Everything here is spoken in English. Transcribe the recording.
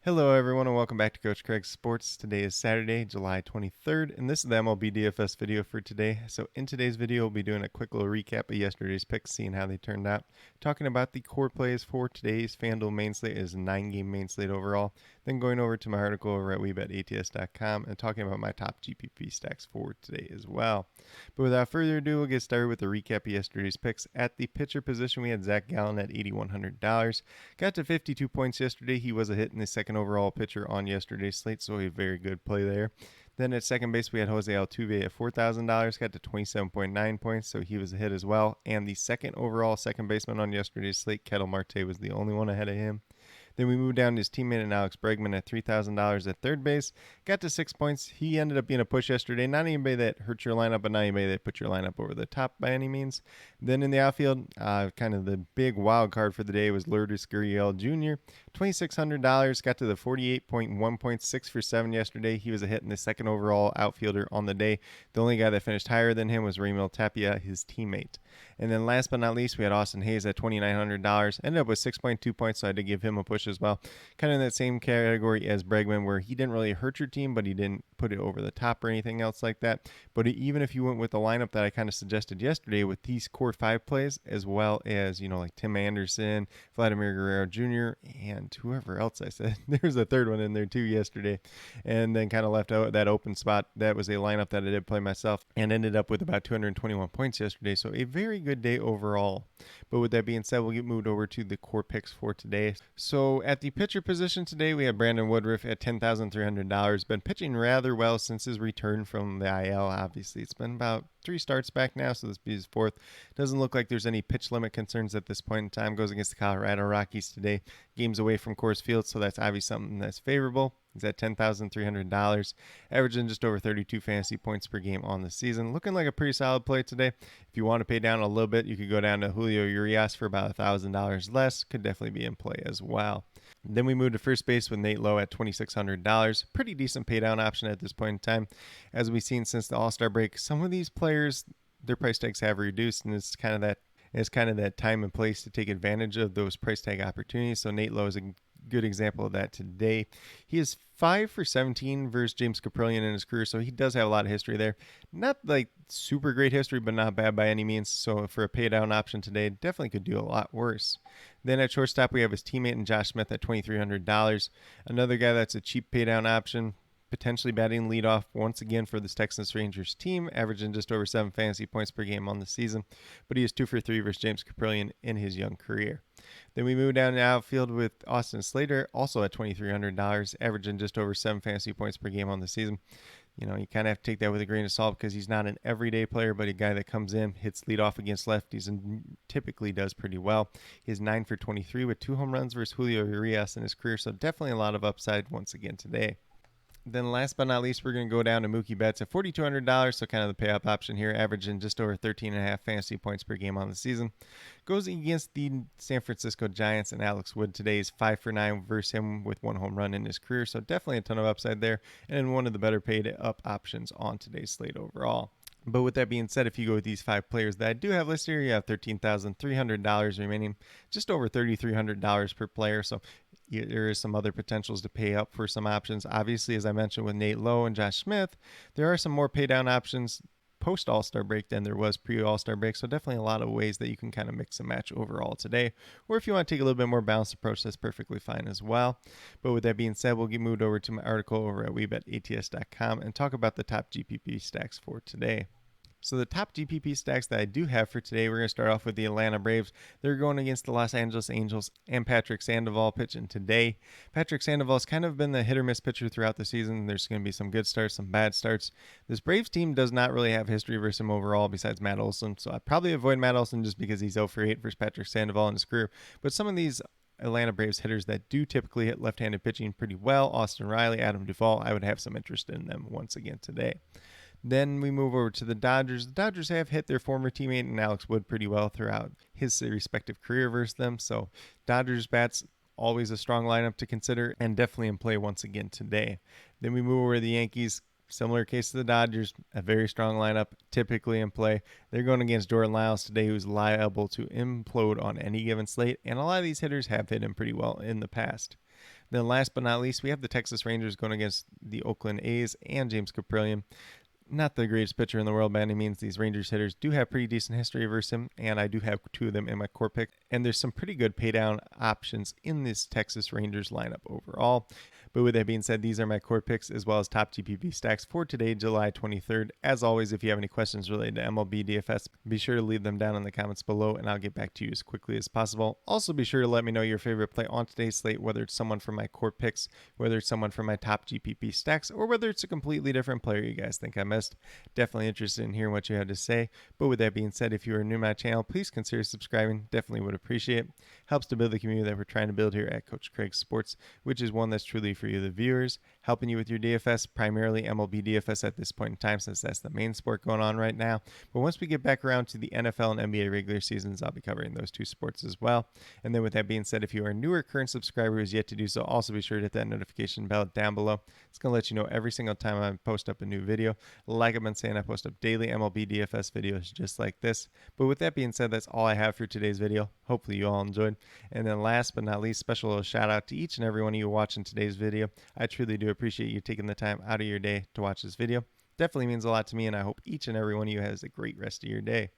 Hello, everyone, and welcome back to Coach Craig's Sports. Today is Saturday, July 23rd, and this is the MLB DFS video for today. So, in today's video, we'll be doing a quick little recap of yesterday's picks, seeing how they turned out. Talking about the core plays for today's FanDuel main slate is a 9-game main slate overall. Then going over to my article over at WeBetATS.com and talking about my top GPP stacks for today as well. But without further ado, we'll get started with a recap of yesterday's picks. At the pitcher position, we had Zach Gallen at $8,100. Got to 52 points yesterday. He was a hit in the second overall pitcher on yesterday's slate, so a very good play there. Then at second base, we had Jose Altuve at $4,000, got to 27.9 points, so he was a hit as well. And the second overall second baseman on yesterday's slate, Ketel Marte, was the only one ahead of him. Then we moved down to his teammate and Alex Bregman at $3,000 at third base. Got to 6 points. He ended up being a push yesterday. Not anybody that hurt your lineup, but not anybody that put your lineup over the top by any means. Then in the outfield, kind of the big wild card for the day was Lourdes Gurriel Jr. $2,600. Got to the 48.1 points, 6 for 7 yesterday. He was a hit in the second overall outfielder on the day. The only guy that finished higher than him was Raimel Tapia, his teammate. And then last but not least, we had Austin Hayes at $2,900. Ended up with 6.2 points, so I had to give him a push as well. Kind of in that same category as Bregman, where he didn't really hurt your team, but he didn't put it over the top or anything else like that. But even if you went with the lineup that I kind of suggested yesterday with these core 5 plays, as well as, like Tim Anderson, Vladimir Guerrero Jr., and whoever else I said. There's a third one in there too yesterday. And then kind of left out that open spot. That was a lineup that I did play myself and ended up with about 221 points yesterday. So a very good day overall. But with that being said, we'll get moved over to the core picks for today. So at the pitcher position today, we have Brandon Woodruff at $10,300. Been pitching rather well since his return from the IL. Obviously, it's been about 3 starts back now, so this will be his 4th. Doesn't look like there's any pitch limit concerns at this point in time. Goes against the Colorado Rockies today. Games away from Coors Field, so that's obviously something that's favorable. He's at $10,300, averaging just over 32 fantasy points per game on the season. Looking like a pretty solid play today. If you want to pay down a little bit, you could go down to Julio Urias for about $1,000 less. Could definitely be in play as well. Then we moved to first base with Nate Lowe at $2,600. Pretty decent pay down option at this point in time. As we've seen since the All-Star break, some of these players, their price tags have reduced, and it's kind of that time and place to take advantage of those price tag opportunities. So Nate Lowe is a good example of that today. He is 5 for 17 versus James Caprillion in his career, so he does have a lot of history there. Not like super great history, but not bad by any means. So for a pay down option today, definitely could do a lot worse. Then at shortstop, we have his teammate and Josh Smith at $2,300. Another guy that's a cheap pay down option. Potentially batting leadoff once again for this Texas Rangers team, averaging just over 7 fantasy points per game on the season. But he is 2 for 3 versus James Caprillion in his young career. Then we move down to outfield with Austin Slater, also at $2,300, averaging just over 7 fantasy points per game on the season. You kind of have to take that with a grain of salt because he's not an everyday player, but a guy that comes in, hits leadoff against lefties, and typically does pretty well. He is 9 for 23 with 2 home runs versus Julio Urias in his career, so definitely a lot of upside once again today. Then last but not least, we're going to go down to Mookie Betts at $4,200, so kind of the pay-up option here, averaging just over 13.5 fantasy points per game on the season. Goes against the San Francisco Giants, and Alex Wood today is 5 for 9 versus him with 1 home run in his career, so definitely a ton of upside there, and one of the better paid-up options on today's slate overall. But with that being said, if you go with these 5 players that I do have listed here, you have $13,300 remaining, just over $3,300 per player. So there is some other potentials to pay up for some options. Obviously, as I mentioned with Nate Lowe and Josh Smith, there are some more pay down options post All-Star break than there was pre-All-Star break. So definitely a lot of ways that you can kind of mix and match overall today. Or if you want to take a little bit more balanced approach, that's perfectly fine as well. But with that being said, we'll get moved over to my article over at WeBetATS.com and talk about the top GPP stacks for today. So the top GPP stacks that I do have for today, we're going to start off with the Atlanta Braves. They're going against the Los Angeles Angels and Patrick Sandoval pitching today. Patrick Sandoval has kind of been the hit or miss pitcher throughout the season. There's going to be some good starts, some bad starts. This Braves team does not really have history versus him overall besides Matt Olson. So I'd probably avoid Matt Olson just because he's 0 for 8 versus Patrick Sandoval in his career. But some of these Atlanta Braves hitters that do typically hit left-handed pitching pretty well, Austin Riley, Adam Duvall, I would have some interest in them once again today. Then we move over to the Dodgers. The Dodgers have hit their former teammate and Alex Wood pretty well throughout his respective career versus them. So Dodgers bats, always a strong lineup to consider and definitely in play once again today. Then we move over to the Yankees. Similar case to the Dodgers, a very strong lineup, typically in play. They're going against Jordan Lyles today, who's liable to implode on any given slate, and a lot of these hitters have hit him pretty well in the past. Then last but not least, we have the Texas Rangers going against the Oakland A's and James Caprillion. Not the greatest pitcher in the world by any means. These Rangers hitters do have pretty decent history versus him, and I do have two of them in my core pick. And there's some pretty good paydown options in this Texas Rangers lineup overall. But with that being said, these are my core picks as well as top GPP stacks for today, July 23rd. As always, if you have any questions related to MLB DFS, be sure to leave them down in the comments below, and I'll get back to you as quickly as possible. Also, be sure to let me know your favorite play on today's slate, whether it's someone from my core picks, whether it's someone from my top GPP stacks, or whether it's a completely different player you guys think I missed. Definitely interested in hearing what you had to say. But with that being said, if you are new to my channel, please consider subscribing. Definitely would appreciate it. Helps to build the community that we're trying to build here at Coach Craig Sports, which is one that's truly for you, the viewers, helping you with your DFS, primarily MLB DFS at this point in time, since that's the main sport going on right now. But once we get back around to the NFL and NBA regular seasons, I'll be covering those two sports as well. And then with that being said, if you are a newer current subscriber who's yet to do so, also be sure to hit that notification bell down below. It's going to let you know every single time I post up a new video. Like I've been saying, I post up daily MLB DFS videos just like this. But with that being said, that's all I have for today's video. Hopefully you all enjoyed. And then last but not least, special little shout out to each and every one of you watching today's video. I truly do appreciate you taking the time out of your day to watch this video. Definitely means a lot to me, and I hope each and every one of you has a great rest of your day.